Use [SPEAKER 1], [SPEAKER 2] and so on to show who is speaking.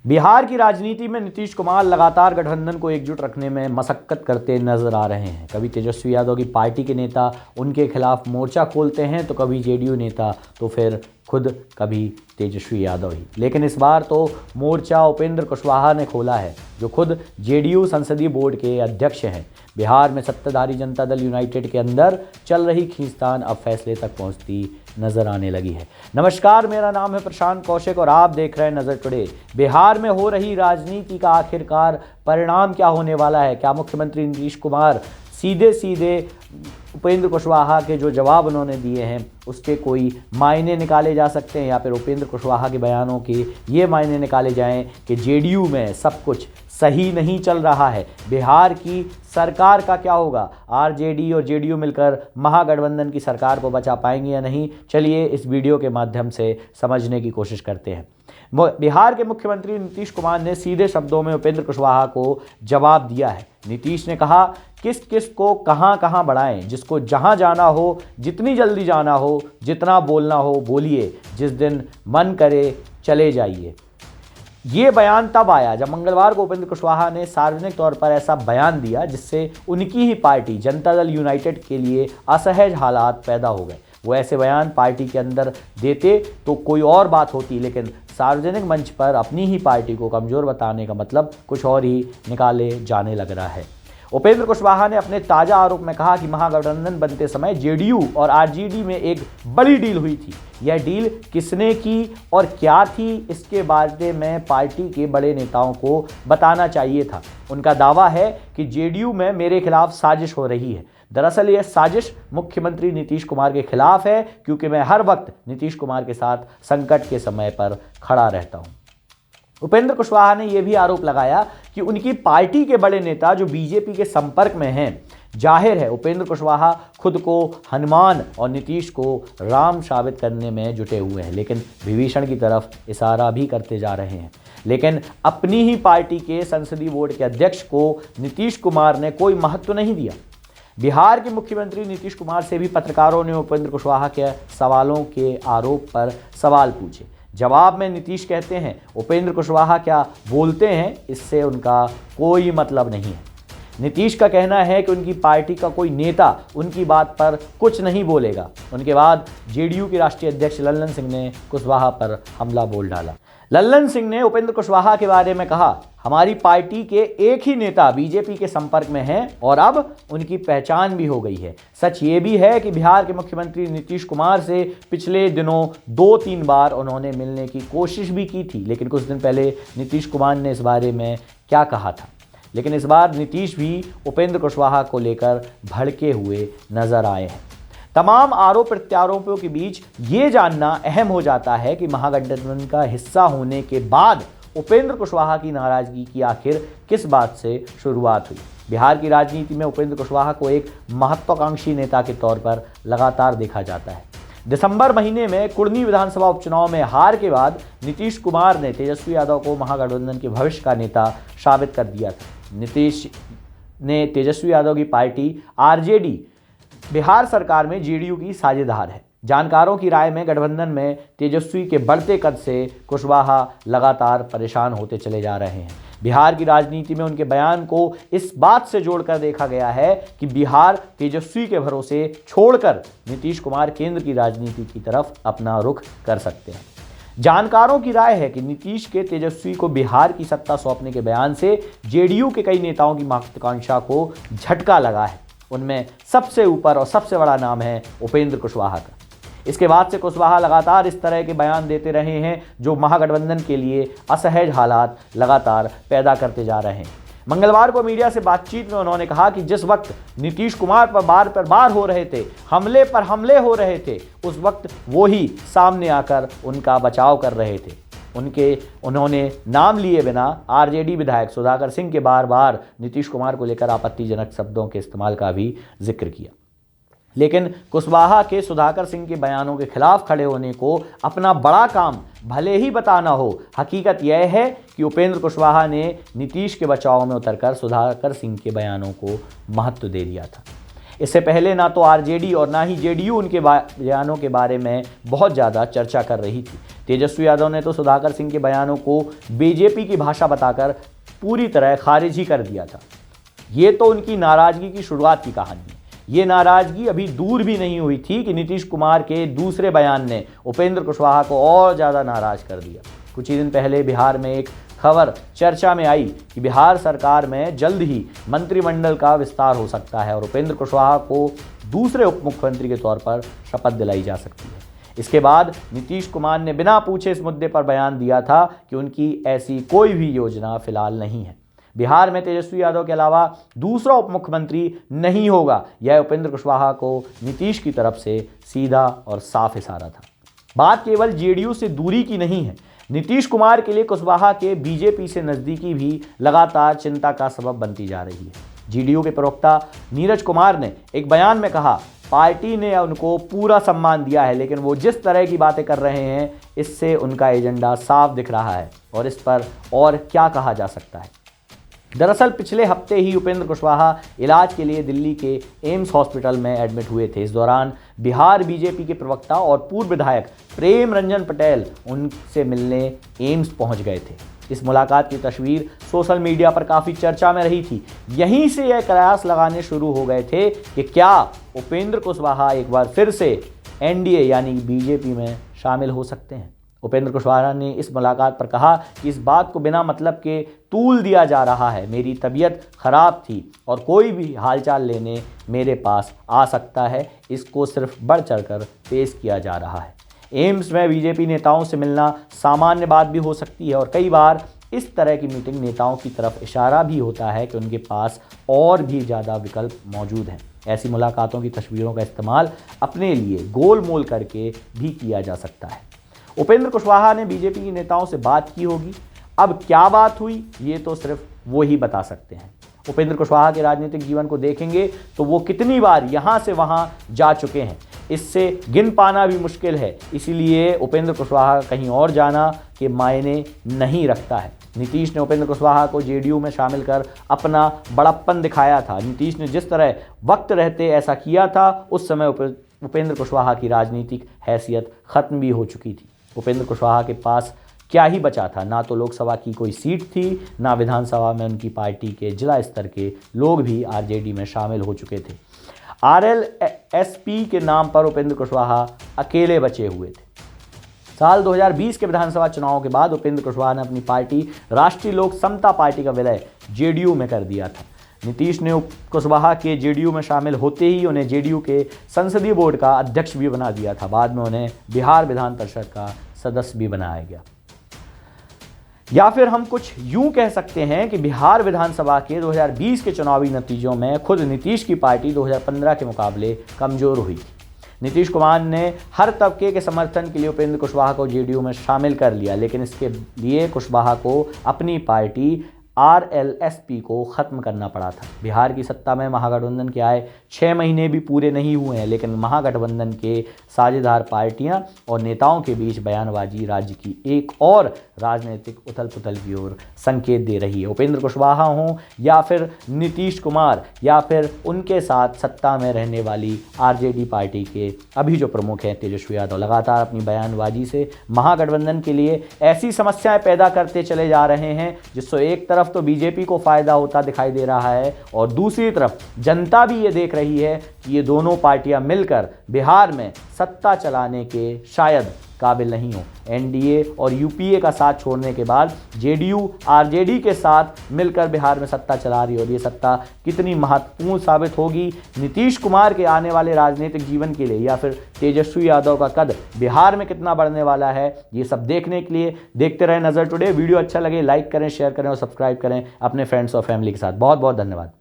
[SPEAKER 1] बिहार की राजनीति में नीतीश कुमार लगातार गठबंधन को एकजुट रखने में मशक्कत करते नजर आ रहे हैं। कभी तेजस्वी यादव की पार्टी के नेता उनके खिलाफ मोर्चा खोलते हैं तो कभी जेडीयू नेता तो फिर खुद कभी तेजस्वी यादव ही। लेकिन इस बार तो मोर्चा उपेंद्र कुशवाहा ने खोला है, जो खुद जेडीयू संसदीय बोर्ड के अध्यक्ष हैं। बिहार में सत्ताधारी जनता दल यूनाइटेड के अंदर चल रही खींचतान अब फैसले तक पहुंचती नजर आने लगी है। नमस्कार, मेरा नाम है प्रशांत कौशिक और आप देख रहे हैं नजर टुडे। बिहार में हो रही राजनीति का आखिरकार परिणाम क्या होने वाला है? क्या मुख्यमंत्री नीतीश कुमार सीधे सीधे उपेंद्र कुशवाहा के जो जवाब उन्होंने दिए हैं उसके कोई मायने निकाले जा सकते हैं, या फिर उपेंद्र कुशवाहा के बयानों के ये मायने निकाले जाएं कि जेडीयू में सब कुछ सही नहीं चल रहा है? बिहार की सरकार का क्या होगा? आरजेडी और जेडीयू मिलकर महागठबंधन की सरकार को बचा पाएंगे या नहीं? चलिए इस वीडियो के माध्यम से समझने की कोशिश करते हैं। बिहार के मुख्यमंत्री नीतीश कुमार ने सीधे शब्दों में उपेंद्र कुशवाहा को जवाब दिया है। नीतीश ने कहा, किस किस को कहां कहां बढ़ाएं, जिसको जहां जाना हो, जितनी जल्दी जाना हो, जितना बोलना हो बोलिए, जिस दिन मन करे चले जाइए। ये बयान तब आया जब मंगलवार को उपेंद्र कुशवाहा ने सार्वजनिक तौर पर ऐसा बयान दिया जिससे उनकी ही पार्टी जनता दल यूनाइटेड के लिए असहज हालात पैदा हो गए। वो ऐसे बयान पार्टी के अंदर देते तो कोई और बात होती, लेकिन सार्वजनिक मंच पर अपनी ही पार्टी को कमज़ोर बताने का मतलब कुछ और ही निकाले जाने लग रहा है। उपेंद्र कुशवाहा ने अपने ताज़ा आरोप में कहा कि महागठबंधन बनते समय जेडीयू और आरजेडी में एक बड़ी डील हुई थी। यह डील किसने की और क्या थी, इसके बारे में पार्टी के बड़े नेताओं को बताना चाहिए था। उनका दावा है कि जेडीयू में मेरे खिलाफ साजिश हो रही है। दरअसल यह साजिश मुख्यमंत्री नीतीश कुमार के खिलाफ है, क्योंकि मैं हर वक्त नीतीश कुमार के साथ संकट के समय पर खड़ा रहता हूं। उपेंद्र कुशवाहा ने यह भी आरोप लगाया कि उनकी पार्टी के बड़े नेता जो बीजेपी के संपर्क में हैं, जाहिर है उपेंद्र कुशवाहा खुद को हनुमान और नीतीश को राम साबित करने में जुटे हुए हैं, लेकिन विभीषण की तरफ इशारा भी करते जा रहे हैं। लेकिन अपनी ही पार्टी के संसदीय बोर्ड के अध्यक्ष को नीतीश कुमार ने कोई महत्व नहीं दिया। बिहार के मुख्यमंत्री नीतीश कुमार से भी पत्रकारों ने उपेंद्र कुशवाहा के सवालों के आरोप पर सवाल पूछे। जवाब में नीतीश कहते हैं, उपेंद्र कुशवाहा क्या बोलते हैं इससे उनका कोई मतलब नहीं है। नीतीश का कहना है कि उनकी पार्टी का कोई नेता उनकी बात पर कुछ नहीं बोलेगा। उनके बाद जेडीयू के राष्ट्रीय अध्यक्ष लल्लन सिंह ने कुशवाहा पर हमला बोल डाला। लल्लन सिंह ने उपेंद्र कुशवाहा के बारे में कहा, हमारी पार्टी के एक ही नेता बीजेपी के संपर्क में हैं और अब उनकी पहचान भी हो गई है। सच ये भी है कि बिहार के मुख्यमंत्री नीतीश कुमार से पिछले दिनों 2-3 बार उन्होंने मिलने की कोशिश भी की थी, लेकिन कुछ दिन पहले नीतीश कुमार ने इस बारे में क्या कहा था। लेकिन इस बार नीतीश भी उपेंद्र कुशवाहा को लेकर भड़के हुए नजर आए हैं। तमाम आरोप प्रत्यारोपों के बीच ये जानना अहम हो जाता है कि महागठबंधन का हिस्सा होने के बाद उपेंद्र कुशवाहा की नाराजगी की आखिर किस बात से शुरुआत हुई। बिहार की राजनीति में उपेंद्र कुशवाहा को एक महत्वाकांक्षी नेता के तौर पर लगातार देखा जाता है। दिसंबर महीने में कुर्नी विधानसभा उपचुनाव में हार के बाद नीतीश कुमार ने तेजस्वी यादव को महागठबंधन के भविष्य का नेता साबित कर दिया था। नीतीश ने तेजस्वी यादव की पार्टी आरजेडी बिहार सरकार में जेडीयू की साझेदार है। जानकारों की राय में गठबंधन में तेजस्वी के बढ़ते कद से कुशवाहा लगातार परेशान होते चले जा रहे हैं। बिहार की राजनीति में उनके बयान को इस बात से जोड़कर देखा गया है कि बिहार तेजस्वी के भरोसे छोड़कर नीतीश कुमार केंद्र की राजनीति की तरफ अपना रुख कर सकते हैं। जानकारों की राय है कि नीतीश के तेजस्वी को बिहार की सत्ता सौंपने के बयान से जेडीयू के कई नेताओं की महत्वाकांक्षा को झटका लगा है। उनमें सबसे ऊपर और सबसे बड़ा नाम है उपेंद्र कुशवाहा का। इसके बाद से कुशवाहा लगातार इस तरह के बयान देते रहे हैं जो महागठबंधन के लिए असहज हालात लगातार पैदा करते जा रहे हैं। मंगलवार को मीडिया से बातचीत में उन्होंने कहा कि जिस वक्त नीतीश कुमार पर बार हो रहे थे, हमले पर हमले हो रहे थे, उस वक्त वो ही सामने आकर उनका बचाव कर रहे थे। उन्होंने नाम लिए बिना आरजेडी विधायक सुधाकर सिंह के बार बार नीतीश कुमार को लेकर आपत्तिजनक शब्दों के इस्तेमाल का भी जिक्र किया। लेकिन कुशवाहा के सुधाकर सिंह के बयानों के खिलाफ खड़े होने को अपना बड़ा काम भले ही बताना हो, हकीकत यह है कि उपेंद्र कुशवाहा ने नीतीश के बचाव में उतरकर सुधाकर सिंह के बयानों को महत्व दे दिया था। इससे पहले ना तो आरजेडी और ना ही जेडीयू उनके बयानों के बारे में बहुत ज़्यादा चर्चा कर रही थी। तेजस्वी यादव ने तो सुधाकर सिंह के बयानों को बीजेपी की भाषा बताकर पूरी तरह खारिज ही कर दिया था। ये तो उनकी नाराज़गी की शुरुआत की कहानी है। ये नाराज़गी अभी दूर भी नहीं हुई थी कि नीतीश कुमार के दूसरे बयान ने उपेंद्र कुशवाहा को और ज़्यादा नाराज़ कर दिया। कुछ ही दिन पहले बिहार में एक खबर चर्चा में आई कि बिहार सरकार में जल्द ही मंत्रिमंडल का विस्तार हो सकता है और उपेंद्र कुशवाहा को दूसरे उप मुख्यमंत्री के तौर पर शपथ दिलाई जा सकती है। इसके बाद नीतीश कुमार ने बिना पूछे इस मुद्दे पर बयान दिया था कि उनकी ऐसी कोई भी योजना फिलहाल नहीं है। बिहार में तेजस्वी यादव के अलावा दूसरा उप मुख्यमंत्री नहीं होगा, यह उपेंद्र कुशवाहा को नीतीश की तरफ से सीधा और साफ इशारा था। बात केवल जेडीयू से दूरी की नहीं है। नीतीश कुमार के लिए कुशवाहा के बीजेपी से नज़दीकी भी लगातार चिंता का सबब बनती जा रही है। जेडीयू के प्रवक्ता नीरज कुमार ने एक बयान में कहा, पार्टी ने उनको पूरा सम्मान दिया है, लेकिन वो जिस तरह की बातें कर रहे हैं इससे उनका एजेंडा साफ दिख रहा है और इस पर और क्या कहा जा सकता है। दरअसल पिछले हफ्ते ही उपेंद्र कुशवाहा इलाज के लिए दिल्ली के एम्स हॉस्पिटल में एडमिट हुए थे। इस दौरान बिहार बीजेपी के प्रवक्ता और पूर्व विधायक प्रेम रंजन पटेल उनसे मिलने एम्स पहुंच गए थे। इस मुलाकात की तस्वीर सोशल मीडिया पर काफ़ी चर्चा में रही थी। यहीं से यह कयास लगाने शुरू हो गए थे कि क्या उपेंद्र कुशवाहा एक बार फिर से एनडीए यानी बीजेपी में शामिल हो सकते हैं। उपेंद्र कुशवाहा ने इस मुलाकात पर कहा कि इस बात को बिना मतलब के तूल दिया जा रहा है। मेरी तबीयत खराब थी और कोई भी हालचाल लेने मेरे पास आ सकता है, इसको सिर्फ बढ़ चढ़कर पेश किया जा रहा है। एम्स में बीजेपी नेताओं से मिलना सामान्य बात भी हो सकती है और कई बार इस तरह की मीटिंग नेताओं की तरफ इशारा भी होता है कि उनके पास और भी ज़्यादा विकल्प मौजूद हैं। ऐसी मुलाकातों की तस्वीरों का इस्तेमाल अपने लिए गोल मोल करके भी किया जा सकता है। उपेंद्र कुशवाहा ने बीजेपी के नेताओं से बात की होगी। अब क्या बात हुई ये तो सिर्फ वो ही बता सकते हैं। उपेंद्र कुशवाहा के राजनीतिक जीवन को देखेंगे तो वो कितनी बार यहाँ से वहाँ जा चुके हैं, इससे गिन पाना भी मुश्किल है। इसीलिए उपेंद्र कुशवाहा कहीं और जाना के मायने नहीं रखता है। नीतीश ने उपेंद्र कुशवाहा को जेडीयू में शामिल कर अपना बड़प्पन दिखाया था। नीतीश ने जिस तरह वक्त रहते ऐसा किया था, उस समय उपेंद्र कुशवाहा की राजनीतिक हैसियत खत्म भी हो चुकी थी। उपेंद्र कुशवाहा के पास क्या ही बचा था, ना तो लोकसभा की कोई सीट थी, ना विधानसभा में उनकी पार्टी के जिला स्तर के लोग भी आरजेडी में शामिल हो चुके थे। आरएलएसपी के नाम पर उपेंद्र कुशवाहा अकेले बचे हुए थे। साल 2020 के विधानसभा चुनावों के बाद उपेंद्र कुशवाहा ने अपनी पार्टी राष्ट्रीय लोक समता पार्टी का विलय जेडीयू में कर दिया था। नीतीश ने कुशवाहा के जेडीयू में शामिल होते ही उन्हें जेडीयू के संसदीय बोर्ड का अध्यक्ष भी बना दिया था। बाद में उन्हें बिहार विधान परिषद का सदस्य भी बनाया गया। या फिर हम कुछ यूं कह सकते हैं कि बिहार विधानसभा के 2020 के चुनावी नतीजों में खुद नीतीश की पार्टी 2015 के मुकाबले कमज़ोर हुई थी। नीतीश कुमार ने हर तबके के समर्थन के लिए उपेंद्र कुशवाहा को जेडीयू में शामिल कर लिया, लेकिन इसके लिए कुशवाहा को अपनी पार्टी आरएलएसपी को ख़त्म करना पड़ा था। बिहार की सत्ता में महागठबंधन के आए 6 महीने भी पूरे नहीं हुए हैं, लेकिन महागठबंधन के साझेदार पार्टियां और नेताओं के बीच बयानबाजी राज्य की एक और राजनीतिक उथल पुथल की ओर संकेत दे रही है। उपेंद्र कुशवाहा हों या फिर नीतीश कुमार या फिर उनके साथ सत्ता में रहने वाली आरजेडी पार्टी के अभी जो प्रमुख हैं तेजस्वी यादव, लगातार अपनी बयानबाजी से महागठबंधन के लिए ऐसी समस्याएं पैदा करते चले जा रहे हैं जिससे एक तरफ तो बीजेपी को फायदा होता दिखाई दे रहा है और दूसरी तरफ जनता भी ये देख रही है कि ये दोनों पार्टियां मिलकर बिहार में सत्ता चलाने के शायद काबिल नहीं हो। एनडीए और यूपीए का साथ छोड़ने के बाद जेडीयू आरजेडी के साथ मिलकर बिहार में सत्ता चला रही है और ये सत्ता कितनी महत्वपूर्ण साबित होगी नीतीश कुमार के आने वाले राजनीतिक जीवन के लिए या फिर तेजस्वी यादव का कद बिहार में कितना बढ़ने वाला है, ये सब देखने के लिए देखते रहें नज़र टुडे। वीडियो अच्छा लगे लाइक करें, शेयर करें और सब्सक्राइब करें अपने फ्रेंड्स और फैमिली के साथ। बहुत बहुत धन्यवाद।